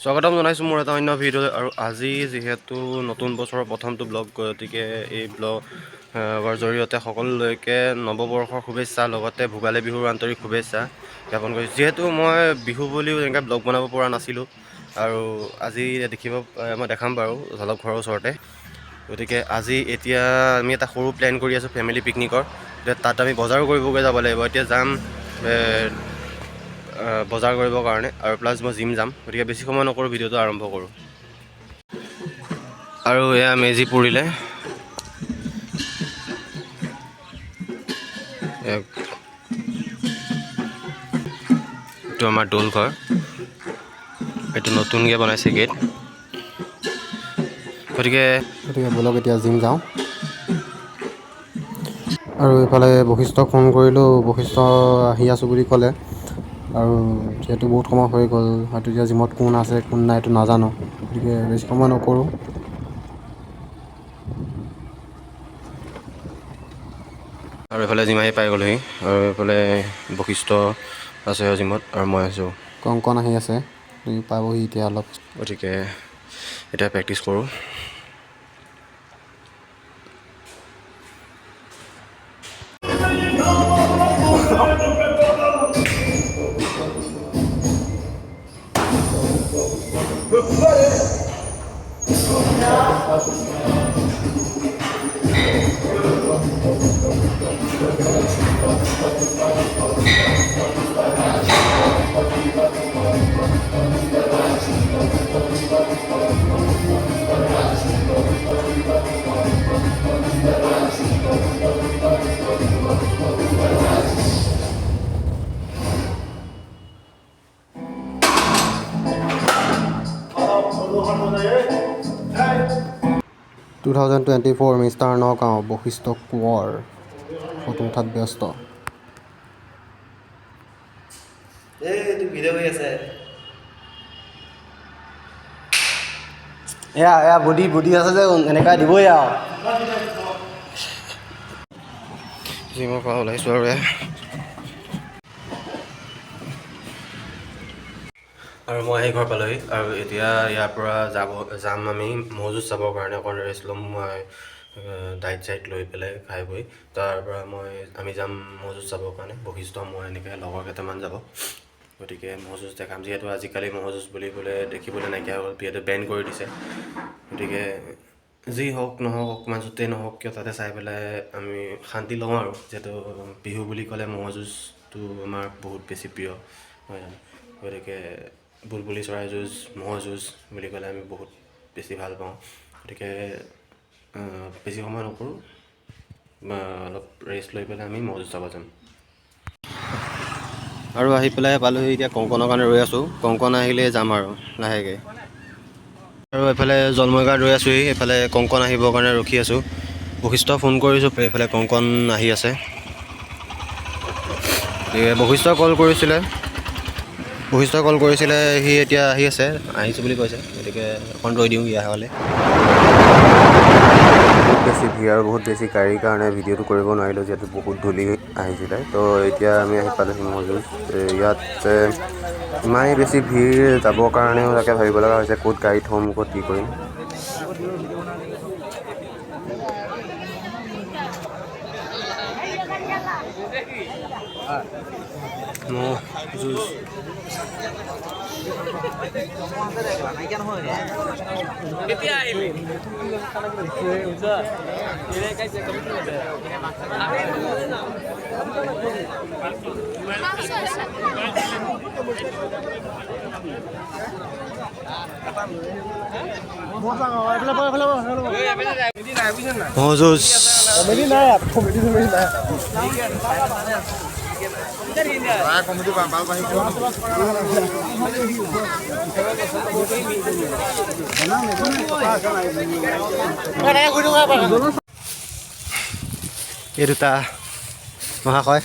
স্বাগতম জনাইছোঁ মোৰ এটা অন্য ভিডিঅ'লৈ। আৰু আজি যিহেতু নতুন বছৰৰ প্ৰথমটো ব্লগ, গতিকে এই ব্লগৰ জৰিয়তে সকলোলৈকে নৱবৰ্ষৰ শুভেচ্ছা লগতে ভোগালী বিহুৰ আন্তৰিক শুভেচ্ছা জ্ঞাপন কৰিছোঁ। যিহেতু মই বিহু বুলিও এনেকৈ ব্লগ বনাব পৰা নাছিলোঁ, আৰু আজি মই দেখাম বাৰু অলপ ঘৰৰ ওচৰতে। গতিকে আজি এতিয়া আমি এটা সৰু প্লেন কৰি আছোঁ ফেমিলি পিকনিকৰ। তাত আমি বজাৰো কৰিবগৈ যাব লাগিব। এতিয়া যাম বজাৰ কৰিবৰ কাৰণে, আৰু প্লাছ মই জিম যাম। গতিকে বেছি সময় নকৰোঁ, ভিডিঅ'টো আৰম্ভ কৰোঁ। আৰু এয়া মেজি পুৰিলে, এইটো আমাৰ দৌল ঘৰ, এইটো নতুনকৈ বনাইছে গেট। গতিকে ব'লক এতিয়া জিম যাওঁ। আৰু এইফালে বশিষ্ঠক ফোন কৰিলোঁ, বশিষ্ঠ আহি আছোঁ বুলি ক'লে। আৰু যিহেতু বহুত সময় হৈ গ'ল, হয়তো এতিয়া জিমত কোন আছে কোন নাই এইটো নাজানো, গতিকে বেছি সময় নকৰোঁ। আৰু এইফালে জিম আহি পাই গ'লোহি, আৰু এইফালে বশিষ্ঠ আছে জিমত, আৰু মই আছোঁ। কংকন আহি আছে, পাবহি এতিয়া অলপ। গতিকে এতিয়া প্ৰেক্টিছ কৰোঁ। 2024 মিষ্টাৰ নগাঁও বশিষ্ঠ কোঁৱৰ ফটো উঠাত ব্যস্ত। এয়া বডি আছে যে এনেকুৱা দিবই আৰু। জিমৰ পৰা ওলাইছোঁ আৰু মই আহি ঘৰ পালোহি। আৰু এতিয়া ইয়াৰ পৰা যাম আমি ম'হ যুঁজ চাবৰ কাৰণে। অকণ ৰেষ্ট ল'ম, মই ডাইট চাইট লৈ পেলাই খাই বৈ। তাৰ পৰা আমি যাম ম'হ যুঁজ চাবৰ কাৰণে। বশিষ্ঠ মই এনেকৈ লগৰ কেইটামান যাব। গতিকে ম'হ যুঁজ দেখাম, যিহেতু আজিকালি ম'হ যুঁজ বুলিবলৈ দেখিবলৈ নাইকিয়া হ'ল, যিহেতু বেন কৰি দিছে। গতিকে যি হওক নহওক, অকণমান য'তেই নহওক কিয় তাতে চাই পেলাই আমি শান্তি লওঁ আৰু। যিহেতু বিহু বুলি ক'লে ম'হ যুঁজটো আমাৰ বহুত বেছি প্ৰিয়, হয় জানো। গতিকে বুলবুলি চৰাই যুঁজ, ম'হ যুঁজ বুলি ক'লে আমি বহুত বেছি ভাল পাওঁ। গতিকে বেছি সময় নকৰোঁ, অলপ ৰেষ্ট লৈ পেলাই আমি ম'হ যুঁজ চাব যাম। আৰু আহি পেলাই পালোহি, এতিয়া কংকনৰ কাৰণে ৰৈ আছোঁ। কংকন আহিলে যাম আৰু লাহেকৈ। আৰু এইফালে জলময়গাঁৱত ৰৈ আছোঁহি, এইফালে কংকন আহিবৰ কাৰণে ৰখি আছোঁ। বশিষ্ঠক ফোন কৰিছোঁ, এইফালে কংকন আহি আছে। বশিষ্ঠই কল কৰিছিলে, সি এতিয়া আহি আছে, আহিছোঁ বুলি কৈছে। গতিকে অকণ ৰৈ দিওঁ, ইয়া হ'লে বহুত বেছি ভিৰ আৰু বহুত বেছি গাড়ীৰ কাৰণে ভিডিঅ'টো কৰিব নোৱাৰিলোঁ, যিহেতু বহুত ধূলি আহিছিলে। তো এতিয়া আমি আহি পালোঁহি ম'হ যুঁজ। ইয়াত ইমানেই বেছি ভিৰ, যাবৰ কাৰণেও তাকে ভাবিব লগা হৈছে, ক'ত গাড়ী থ'ম, ক'ত কি কৰিম। ম'হ যুঁজ এই দুটা মহাশয়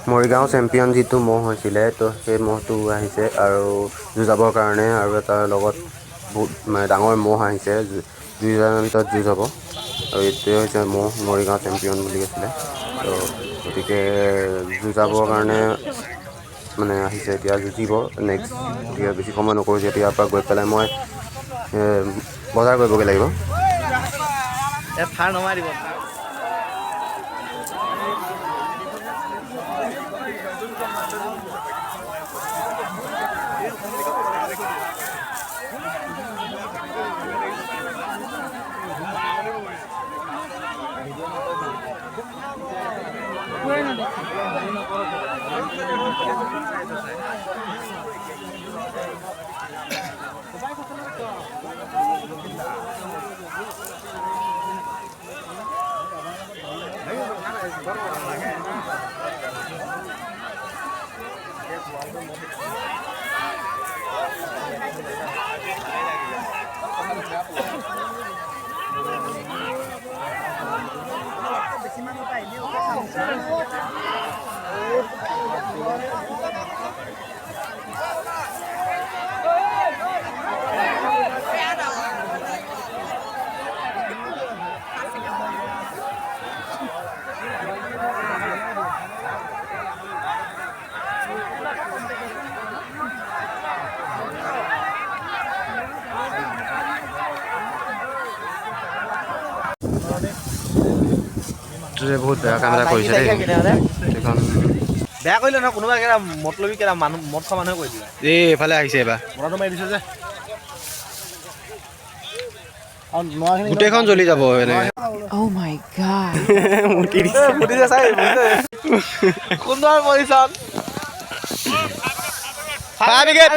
মৰিগাঁও চেম্পিয়ন যিটো ম'হ হৈছিলে, তো সেই ম'হটো আহিছে আৰু যুঁজাবৰ কাৰণে। আৰু এটা লগত বহুত ডাঙৰ ম'হ আহিছে, দুইজনৰ ভিতৰত যুঁজ হ'ব আৰু এইটোৱে হৈছে মৰিগাঁও চেম্পিয়ন বুলি কৈছিলে। তো গতিকে যুঁজাবৰ কাৰণে মানে আহিছে এতিয়া যুঁজিব নেক্সট। গতিকে বেছি সময় নকৰোঁ, যিহেতু ইয়াৰ পৰা গৈ পেলাই মই বজাৰ কৰিবগৈ লাগিব। থাৰ নমাই দিব। বহুত বেয়া কাম এটা কৰিছে দেই। বেয়া কৰিলে নহয়, কোনোবা কেইটা মতলবী কেইটা মানুহ মদ খোৱা মানুহে কৰি দিলে। এই এইফালে আহিছে এইবাৰ মৰাটো মাৰি দিছে যে গোটেইখন জ্বলি যাব এনেকৈ। Oh my god. সুন্দৰ পজিশ্যন, ফায়াৰ ব্ৰিগেড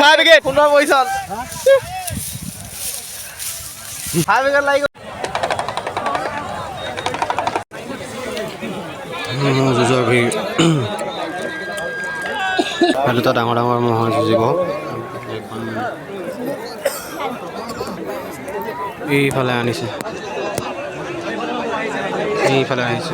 সুন্দৰ পজিশ্যন, ফায়াৰ ব্ৰিগেড লাগি গ'ল। যুঁজৰ ভিৰ দুটা ডাঙৰ ডাঙৰ ম'হ যুঁজিব। এইফালে আনিছে, এইফালে আহিছে।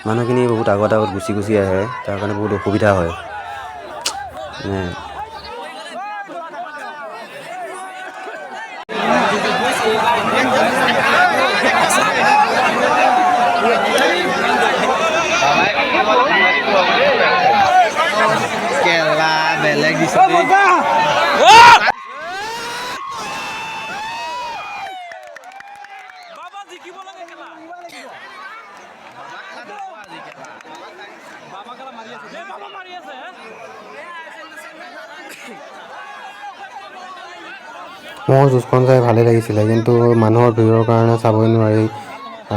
মানুহখিনি বহুত আগত গুচি গুচি আহে, তাৰ কাৰণে বহুত অসুবিধা হয়। কেলা বেলেগ দিছে। মোৰ যুঁজখন চাই ভালেই লাগিছিলে, কিন্তু মানুহৰ ভিৰৰ কাৰণে চাবই নোৱাৰি।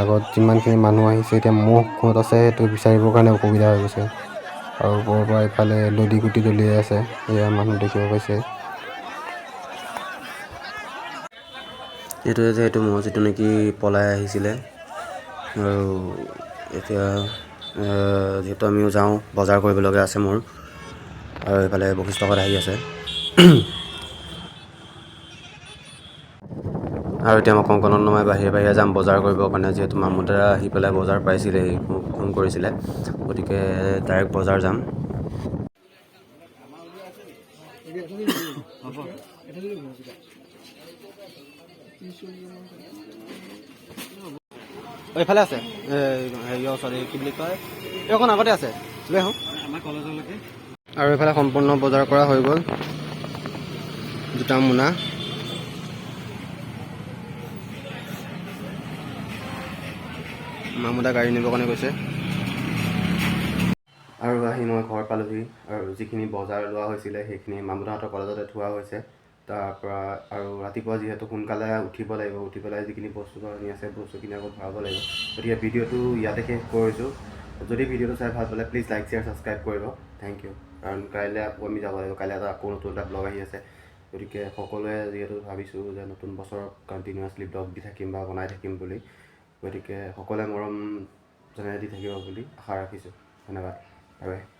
আগত যিমানখিনি মানুহ আহিছে, এতিয়া ম'হ ক'ত আছে সেইটো বিচাৰিবৰ কাৰণে অসুবিধা হৈ গৈছে। আৰু ওপৰৰ পৰা ইফালে লদি গুটি দলিয়াই আছে, এয়া মানুহ দেখিব পাইছে। এইটোৱে যে এইটো ম'হ যিটো নেকি পলাই আহিছিলে, আৰু এতিয়া যিহেতু আমিও যাওঁ, বজাৰ কৰিবলগীয়া আছে মোৰ, আৰু এইফালে বশিষ্ঠত আহি আছে। আৰু এতিয়া মই কংকনত নমাই বাহিৰে যাম বজাৰ কৰিবৰ কাৰণে, যিহেতু মামুদাৰা আহি পেলাই বজাৰ পাইছিলেহি, মোক ফোন কৰিছিলে। গতিকে ডাইৰেক্ট বজাৰ যাম। এইফালে আছে, চৰি কি বুলি কয়, এইখন আগতে আছে, লৈ আহোঁ আৰু এইফালে সম্পূৰ্ণ বজাৰ কৰা হৈ গ'ল। জোতা মোনা, মামুদা গাড়ী নিবৰ কাৰণে গৈছে। আৰু আহি মই ঘৰ পালোহি, আৰু যিখিনি বজাৰ লোৱা হৈছিলে সেইখিনি মামুদাহঁতৰ কলেজতে থোৱা হৈছে। তাৰপৰা আৰু ৰাতিপুৱা যিহেতু সোনকালে উঠিব লাগিব, উঠি পেলাই যিখিনি বস্তু বাহিনী আছে বস্তুখিনি আগত ভৰাব লাগিব। গতিকে ভিডিঅ'টো ইয়াতে শেষ কৰিছোঁ। যদি ভিডিঅ'টো চাই ভাল পালে প্লিজ লাইক শ্বেয়াৰ ছাবস্ক্ৰাইব কৰিব। Thank you. কাৰণ কাইলৈ আকৌ আমি যাব লাগিব, কাইলৈ আকৌ নতুন এটা ব্লগ আহি আছে। গতিকে সকলোৱে যিহেতু ভাবিছোঁ যে নতুন বছৰত কণ্টিনিউৱাছলি ব্লগ দি থাকিম বা বনাই থাকিম বুলি, গতিকে সকলোৱে মৰম জনাই দি থাকিব বুলি আশা ৰাখিছোঁ। ধন্যবাদ। Bye bye.